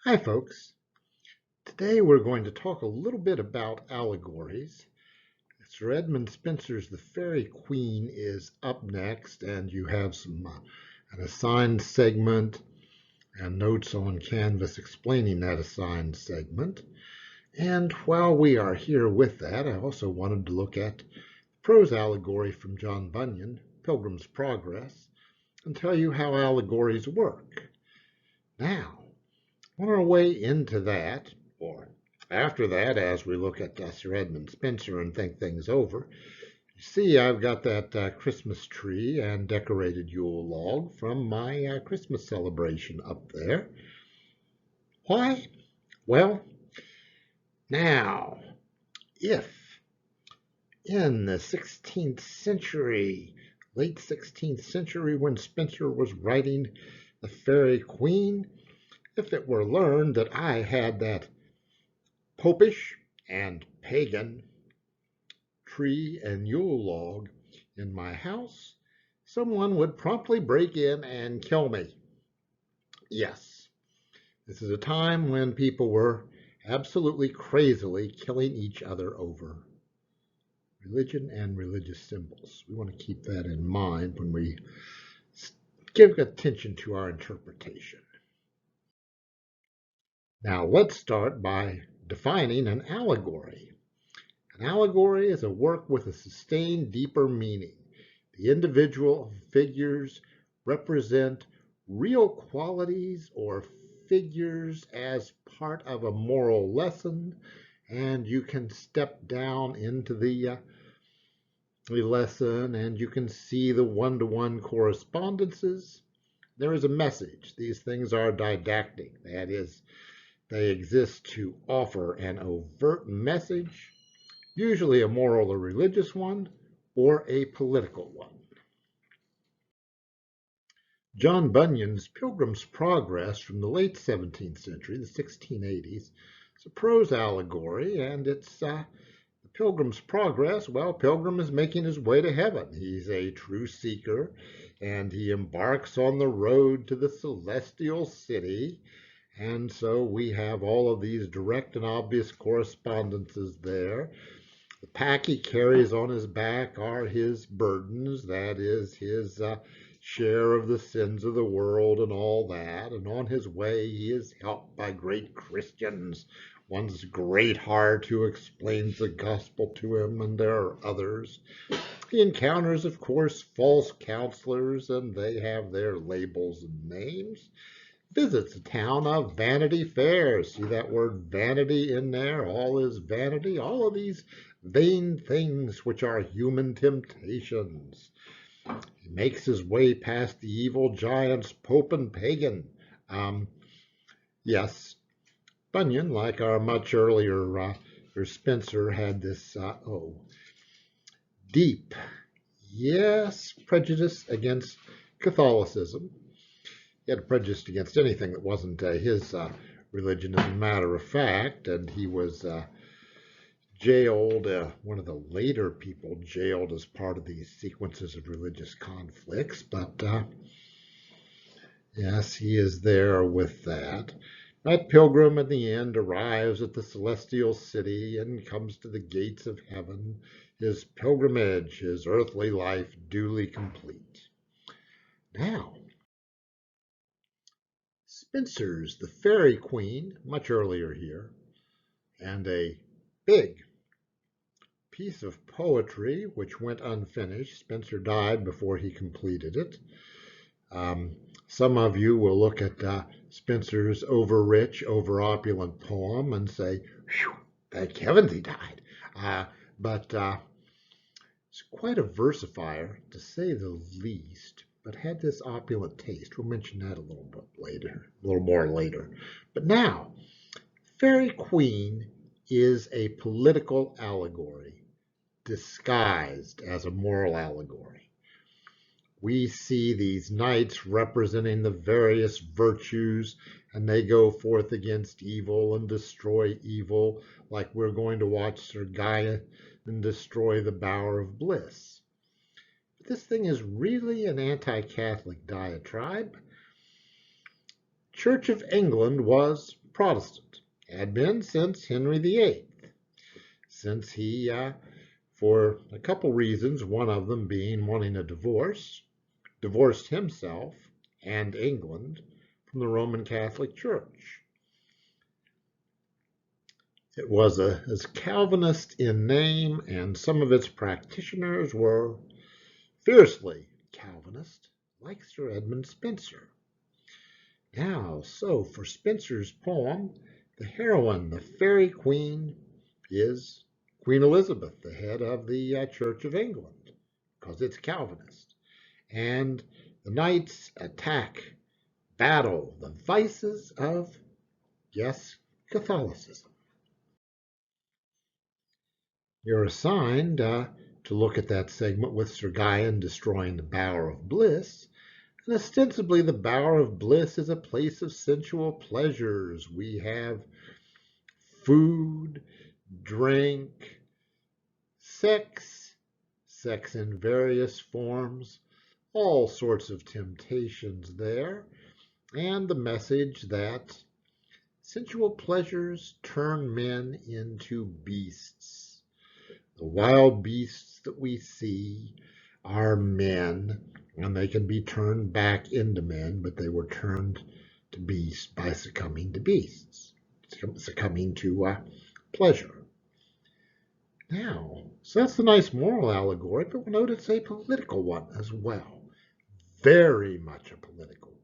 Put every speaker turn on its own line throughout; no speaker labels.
Hi, folks. Today we're going to talk a little bit about allegories. Sir Edmund Spenser's The Faerie Queen is up next, and you have an assigned segment and notes on Canvas explaining that assigned segment. And while we are here with that, I also wanted to look at prose allegory from John Bunyan, Pilgrim's Progress, and tell you how allegories work. Now, on our way into that, or after that, as we look at Sir Edmund Spenser and think things over, you see I've got that Christmas tree and decorated Yule log from my Christmas celebration up there. Why? Well, now, if in the 16th century, late 16th century, when Spenser was writing The Faerie Queen, if it were learned that I had that popish and pagan tree and Yule log in my house, someone would promptly break in and kill me. Yes, this is a time when people were absolutely crazily killing each other over religion and religious symbols. We want to keep that in mind when we give attention to our interpretation. Now, let's start by defining an allegory. An allegory is a work with a sustained, deeper meaning. The individual figures represent real qualities or figures as part of a moral lesson, and you can step down into the lesson and you can see the one-to-one correspondences. There is a message. These things are didactic. That is, they exist to offer an overt message, usually a moral or religious one, or a political one. John Bunyan's Pilgrim's Progress from the late 17th century, the 1680s, is a prose allegory, and it's the Pilgrim's Progress. Well, Pilgrim is making his way to heaven. He's a true seeker, and he embarks on the road to the celestial city. And so we have all of these direct and obvious correspondences there. The pack he carries on his back are his burdens, that is, his share of the sins of the world and all that. And on his way, he is helped by great Christians. One's Greatheart, who explains the gospel to him, and there are others. He encounters, of course, false counselors, and they have their labels and names. Visits a town of Vanity Fair. See that word vanity in there? All is vanity. All of these vain things which are human temptations. He makes his way past the evil giants, Pope and Pagan. Yes, Bunyan, like our much earlier or Spenser, had this deep, yes, prejudice against Catholicism. He had a prejudice against anything that wasn't his religion, as a matter of fact, and he was jailed, one of the later people jailed as part of these sequences of religious conflicts, but yes, he is there with that. That pilgrim at the end arrives at the celestial city and comes to the gates of heaven, his pilgrimage, his earthly life duly complete. Now, Spenser's The Faerie Queen, much earlier here, and a big piece of poetry which went unfinished. Spenser died before he completed it. Some of you will look at Spenser's over-rich, over-opulent poem and say, "Phew, thank heavens he died." But it's quite a versifier, to say the least, but had this opulent taste. We'll mention that a little bit later, a little more later. But now, Faerie Queen is a political allegory disguised as a moral allegory. We see these knights representing the various virtues, and they go forth against evil and destroy evil, like we're going to watch Sir Guy and destroy the Bower of Bliss. But this thing is really an anti-Catholic diatribe. Church of England was Protestant. Had been since Henry VIII, since he, for a couple reasons, one of them being wanting a divorce, divorced himself and England from the Roman Catholic Church. It was as Calvinist in name, and some of its practitioners were fiercely Calvinist, like Sir Edmund Spenser. Now, so for Spenser's poem, the heroine, the Faerie Queen, is Queen Elizabeth, the head of the Church of England, because it's Calvinist. And the knights attack, battle the vices of, yes, Catholicism. You're assigned to look at that segment with Sir Guyon destroying the Bower of Bliss. And ostensibly, the Bower of Bliss is a place of sensual pleasures. We have food, drink, sex, sex in various forms, all sorts of temptations there, and the message that sensual pleasures turn men into beasts. The wild beasts that we see are men, and they can be turned back into men, but they were turned to beasts by succumbing to beasts, succumbing to pleasure. Now, so that's a nice moral allegory, but we'll note it's a political one as well. Very much a political one.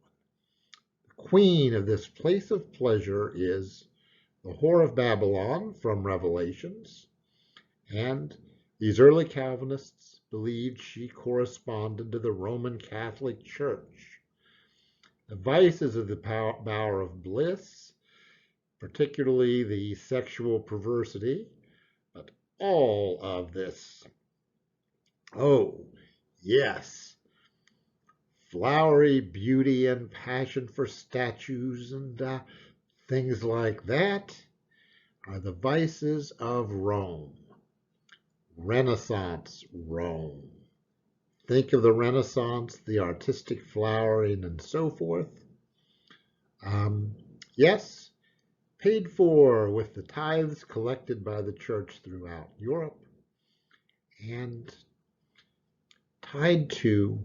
The queen of this place of pleasure is the whore of Babylon from Revelations, and these early Calvinists believed she corresponded to the Roman Catholic Church. The vices of the Bower of Bliss, particularly the sexual perversity, but all of this, oh, yes, flowery beauty and passion for statues and things like that are the vices of Rome. Renaissance Rome. Think of the Renaissance, the artistic flowering and so forth. Yes, paid for with the tithes collected by the church throughout Europe, and tied to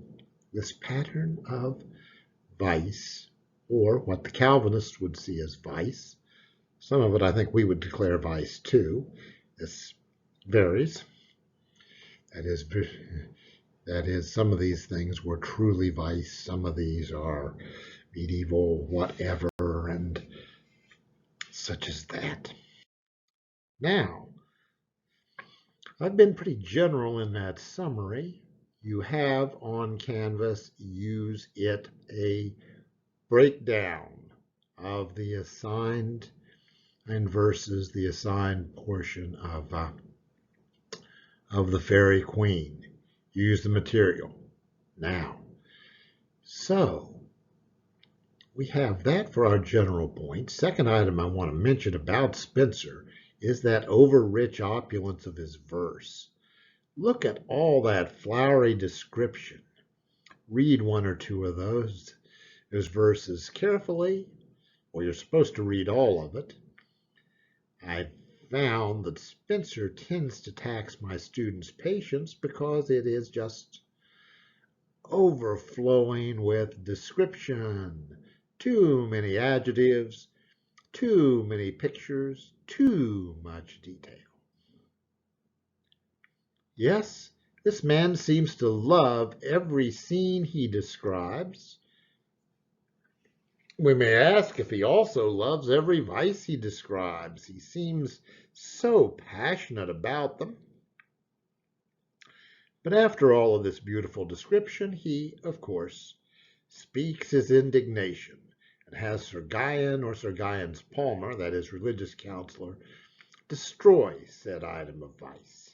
this pattern of vice, or what the Calvinists would see as vice. Some of it I think we would declare vice too. This varies. That is, some of these things were truly vice. Some of these are medieval, whatever, and such as that. Now, I've been pretty general in that summary. You have on Canvas, use it, a breakdown of the assigned and versus the assigned portion of the Faerie Queen. Use the material. Now, so we have that for our general point. Second item I want to mention about Spenser is that over-rich opulence of his verse. Look at all that flowery description. Read one or two of those verses carefully, or you're supposed to read all of it. I found that Spenser tends to tax my students' patience because it is just overflowing with description. Too many adjectives, too many pictures, too much detail. Yes, this man seems to love every scene he describes. We may ask if he also loves every vice he describes. He seems so passionate about them. But after all of this beautiful description, he, of course, speaks his indignation and has Sir Guyon or Sir Guyon's palmer, that is, religious counselor, destroy said item of vice.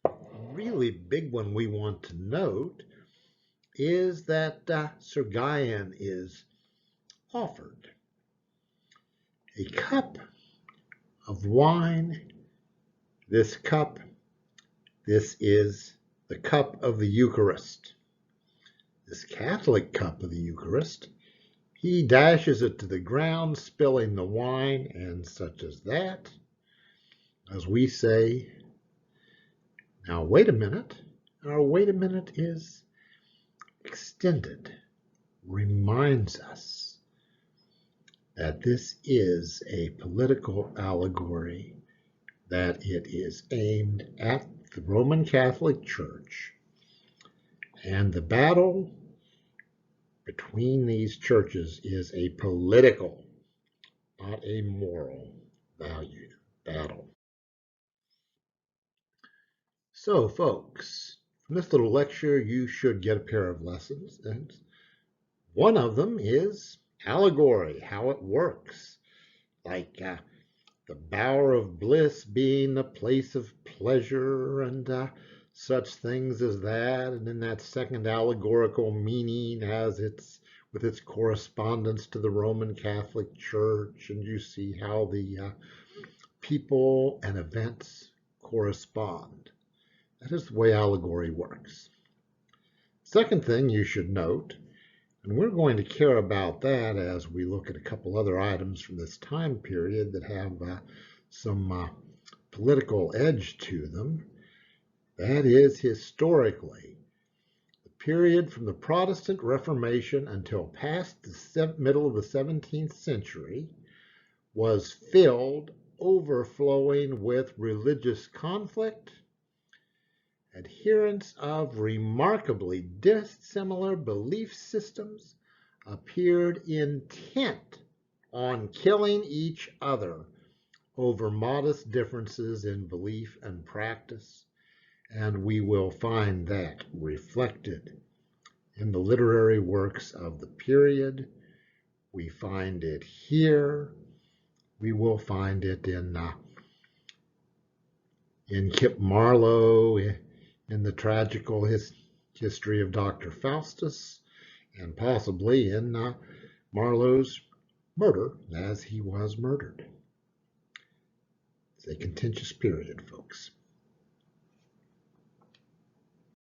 A really big one we want to note is that Sir Guyon is offered a cup of wine. This cup, this is the cup of the Eucharist. this Catholic cup of the Eucharist. He dashes it to the ground, spilling the wine, and such as that. As we say, now wait a minute. Our wait a minute is extended, reminds us that this is a political allegory, that it is aimed at the Roman Catholic Church, and the battle between these churches is a political, not a moral value battle. So, folks, from this little lecture, you should get a pair of lessons, and one of them is allegory, how it works, like the bower of bliss being the place of pleasure and such things as that. And then that second allegorical meaning has with its correspondence to the Roman Catholic Church. And you see how the people and events correspond. That is the way allegory works. Second thing you should note, and we're going to care about that as we look at a couple other items from this time period that have some political edge to them. That is, historically, the period from the Protestant Reformation until past the middle of the 17th century was filled, overflowing with religious conflict. Adherents of remarkably dissimilar belief systems appeared intent on killing each other over modest differences in belief and practice, and we will find that reflected in the literary works of the period. We find it here. We will find it in Kip Marlowe, in the tragical history of Dr. Faustus, and possibly in Marlowe's murder as he was murdered. It's a contentious period, folks.